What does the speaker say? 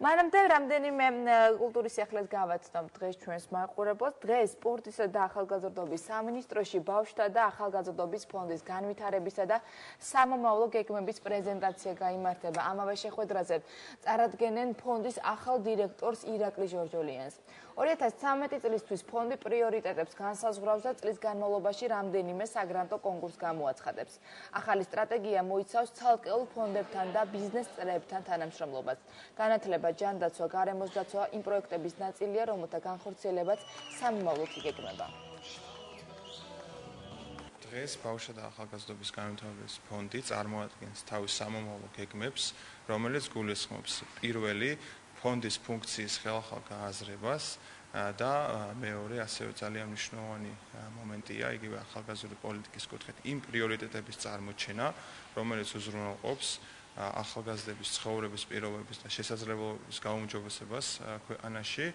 მანამდე რამდენიმე კულტურის სიახლეს გავაცნობ დღეს ჩვენს მაყურებელს. დღეს სპორტისა და ახალგაზრდობის სამინისტროში ბავშვთა და ახალგაზრდობის ფონდის განვითარებისა და სამომავლო გეგმების პრეზენტაცია გაიმართება. ამავე შეხვედრაზე წარადგენენ ფონდის ახალ დირექტორს ირაკლი ჟორჟოლიანს. 2013 წლისთვის ფონდი პრიორიტეტებს განსაზღვრავს და წლის განმავლობაში რამდენიმე საგრანტო კონკურსს გამოაცხადებს. ახალი სტრატეგია მოიცავს ცალკეულ ფონდებთან და ბიზნეს წრეებთან თანამშრომლობას. განათლება, ჯანდაცვა, გარემოს დაცვა იმ პროექტების ნაწილია, რომელთა განხორციელებაც სამომავლოდ იგეგმება. დღეს ბავშვთა და ახალგაზრდობის განვითარების ფონდი წარმოადგენს თავის სამომავლო გეგმებს, რომელიც გულისხმობს პირველი ფონდის ფუნქციის ხელახალ გააზრებას და მეორე ასევე ძალიან მნიშვნელოვანი მომენტია იგივე ახალგაზრდული პოლიტიკის კუთხით იმ პრიორიტეტების წარმოჩენა, რომელიც უზრუნველყოფს ახალგაზრდების ცხოვრების პირობების და შესაძლებლობების გაუმჯობესებას ქვეყანაში.